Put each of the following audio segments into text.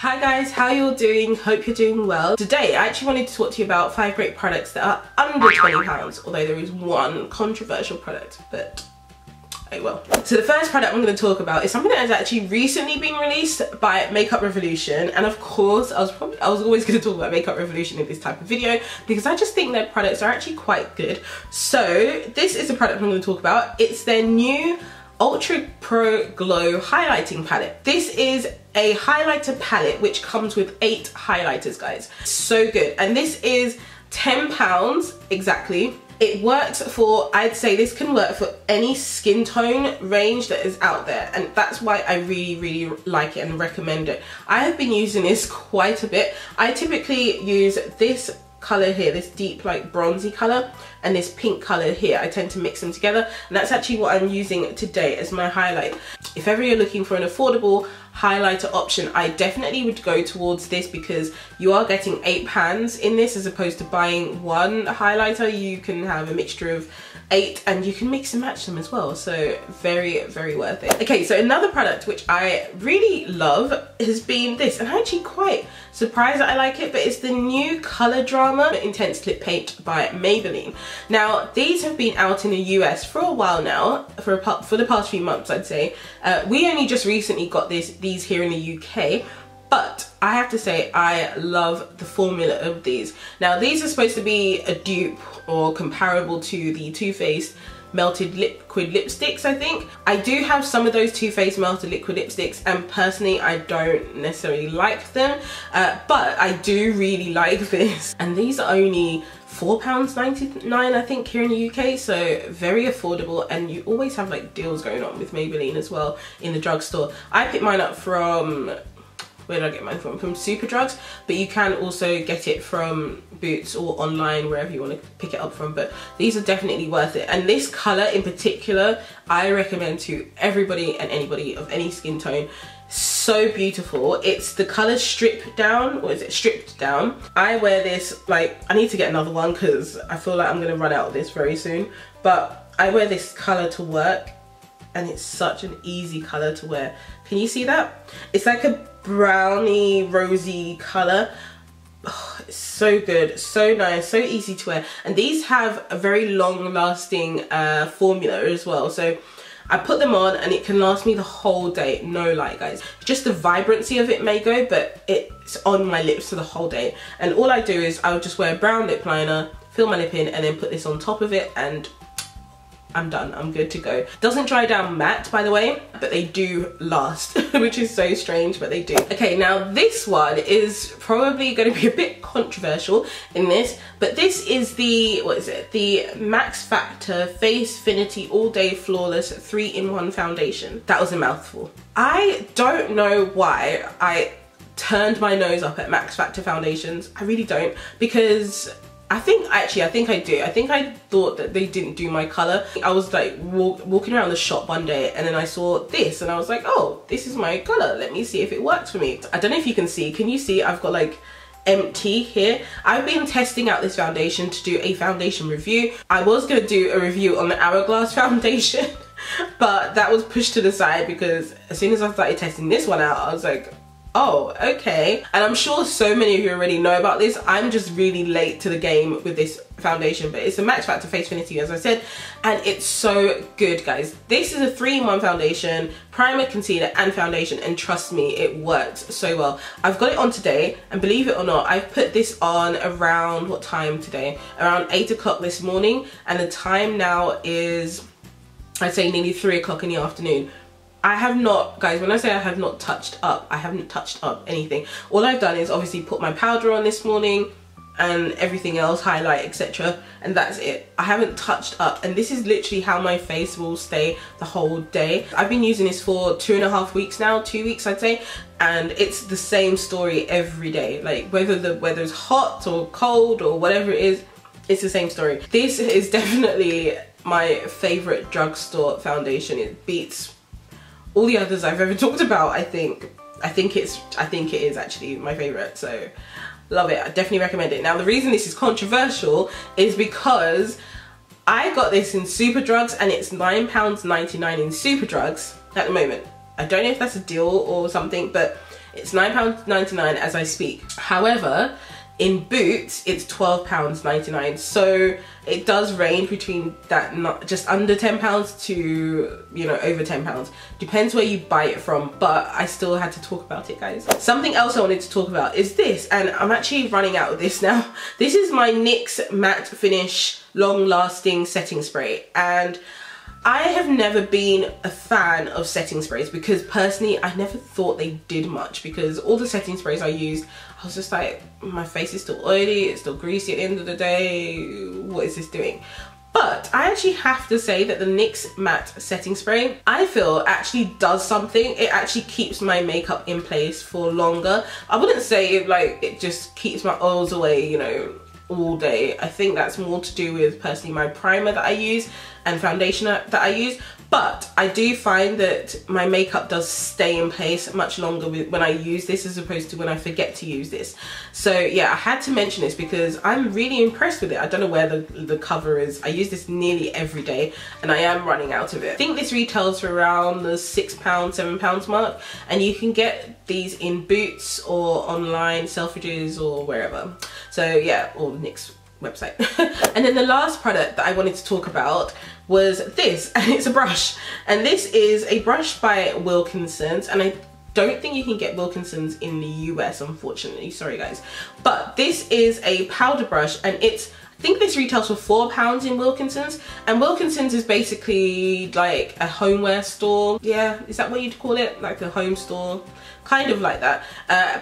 Hi guys, how you all doing? Hope you're doing well. Today I actually wanted to talk to you about 5 great products that are under £20, although there is one controversial product, but I will. So the first product I'm going to talk about is something that has actually recently been released by Makeup Revolution, and of course I was always going to talk about Makeup Revolution in this type of video because I just think their products are actually quite good. So this is the product I'm going to talk about. It's their new Ultra Pro Glow highlighting palette. This is a highlighter palette which comes with 8 highlighters, guys. So good. And this is £10 exactly. It works for, I'd say this can work for any skin tone range that is out there, and that's why I really like it and recommend it. I have been using this quite a bit. I typically use this color here, this deep like bronzy color, and this pink color here. I tend to mix them together, and that's actually what I'm using today as my highlight. If ever you're looking for an affordable highlighter option, I definitely would go towards this because you are getting 8 pans in this as opposed to buying one highlighter. You can have a mixture of 8 and you can mix and match them as well, so very worth it. Okay, so another product which I really love has been this, and I'm actually quite surprised that I like it, but it's the new Color Drama Intense Lip Paint by Maybelline. Now these have been out in the US for a while now, for the past few months I'd say. We only just recently got these here in the UK, but I have to say I love the formula of these. Now these are supposed to be a dupe or comparable to the Too Faced melted liquid lipsticks, I think. I do have some of those Too Faced melted liquid lipsticks, and personally I don't necessarily like them, but I do really like this. And these are only £4.99 I think here in the UK, so very affordable, and you always have like deals going on with Maybelline as well in the drugstore. I picked mine up from, where did I get mine from? From Superdrugs, but you can also get it from Boots or online, wherever you want to pick it up from, but these are definitely worth it. And this colour in particular, I recommend to everybody and anybody of any skin tone. So beautiful. It's the colour Strip Down, or is it Stripped Down? I wear this, like, I need to get another one because I feel like I'm going to run out of this very soon, but I wear this colour to work, and it's such an easy colour to wear. Can you see that? It's like a browny rosy colour. Oh, it's so good, so nice, so easy to wear, and these have a very long lasting formula as well, so I put them on and it can last me the whole day, no lie guys. Just the vibrancy of it may go, but it's on my lips for the whole day. And all I do is I'll just wear a brown lip liner, fill my lip in, and then put this on top of it, and I'm done, I'm good to go. Doesn't dry down matte, by the way, but they do last, which is so strange, but they do. Okay, now this one is probably going to be a bit controversial in this, but this is the, what is it? The Max Factor Facefinity All Day Flawless 3-in-1 Foundation. That was a mouthful. I don't know why I turned my nose up at Max Factor foundations. I really don't, because I think I do. I think I thought that they didn't do my colour. I was like walking around the shop one day, and then I saw this and I was like, oh, this is my colour. Let me see if it works for me. I don't know if you can see. Can you see I've got like empty here? I've been testing out this foundation to do a foundation review. I was going to do a review on the Hourglass foundation, but that was pushed to the side because as soon as I started testing this one out, I was like, oh, okay. And I'm sure so many of you already know about this. I'm just really late to the game with this foundation, but it's a Max Factor Facefinity, as I said, and it's so good, guys. This is a 3-in-1 foundation, primer, concealer, and foundation, and trust me, it works so well. I've got it on today, and believe it or not, I've put this on around, what time today? Around 8 o'clock this morning, and the time now is, I'd say, nearly 3 o'clock in the afternoon. I have not, guys, when I say I have not touched up, I haven't touched up anything. All I've done is obviously put my powder on this morning and everything else, highlight, etc. And that's it. I haven't touched up, and this is literally how my face will stay the whole day. I've been using this for 2.5 weeks now, 2 weeks I'd say, and it's the same story every day. Like whether the weather's hot or cold or whatever it is, it's the same story. This is definitely my favourite drugstore foundation. It beats all the others I've ever talked about. I think it is actually my favourite, so love it. I definitely recommend it. Now the reason this is controversial is because I got this in Superdrugs, and it's £9.99 in Superdrugs at the moment. I don't know if that's a deal or something, but It's £9.99 as I speak. However, in Boots, it's £12.99. So it does range between that, not just under £10 to, you know, over £10. Depends where you buy it from, but I still had to talk about it, guys. Something else I wanted to talk about is this, and I'm actually running out of this now. This is my NYX Matte Finish Long Lasting Setting Spray, and I have never been a fan of setting sprays because personally I never thought they did much, because all the setting sprays I used, I was just like, my face is still oily, it's still greasy at the end of the day, what is this doing? But I actually have to say that the NYX Matte Setting Spray, I feel actually does something. It actually keeps my makeup in place for longer. I wouldn't say it just keeps my oils away, you know, all day. I think that's more to do with personally my primer that I use and foundation that I use, but I do find that my makeup does stay in place much longer when I use this as opposed to when I forget to use this. So yeah, I had to mention this because I'm really impressed with it. I don't know where the cover is. I use this nearly every day and I am running out of it. I think this retails for around the £6, £7 mark, and you can get these in Boots or online, Selfridges or wherever. So yeah, or NYX website. And then the last product that I wanted to talk about was this, and it's a brush, and this is a brush by Wilkinson's, and I don't think you can get Wilkinson's in the US, unfortunately, sorry guys, but this is a powder brush, and it's, I think this retails for £4 in Wilkinson's, and Wilkinson's is basically like a homeware store. Yeah, is that what you'd call it? Like a home store? Kind of like that,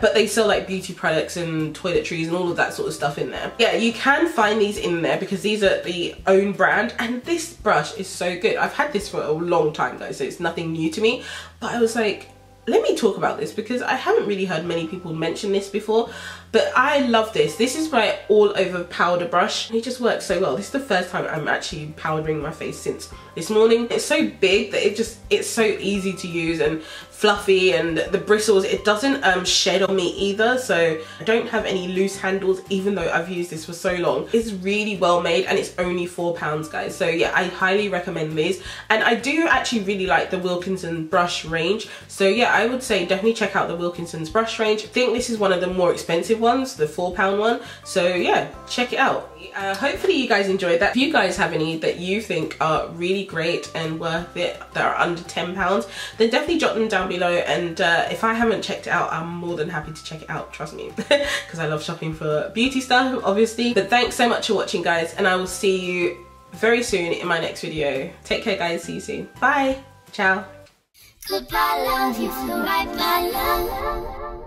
but they sell like beauty products and toiletries and all of that sort of stuff in there. Yeah, you can find these in there because these are the own brand, and this brush is so good. I've had this for a long time, guys, so it's nothing new to me, but I was like, let me talk about this because I haven't really heard many people mention this before, but I love this. This is my all over powder brush. It just works so well. This is the first time I'm actually powdering my face since this morning. It's so big that it's so easy to use and fluffy, and the bristles, it doesn't shed on me either, so I don't have any loose handles even though I've used this for so long. It's really well made and it's only £4, guys. So yeah, I highly recommend these, and I do actually really like the Wilkinson brush range. So yeah, I would say definitely check out the Wilkinson's brush range. I think this is one of the more expensive ones, the £4 one. So yeah, check it out. Hopefully you guys enjoyed that. If you guys have any that you think are really great and worth it, that are under £10, then definitely jot them down below, and if I haven't checked it out, I'm more than happy to check it out, trust me, because I love shopping for beauty stuff, obviously. But thanks so much for watching, guys, and I will see you very soon in my next video. Take care, guys. See you soon. Bye. Ciao. Goodbye, love, you feel right, my love.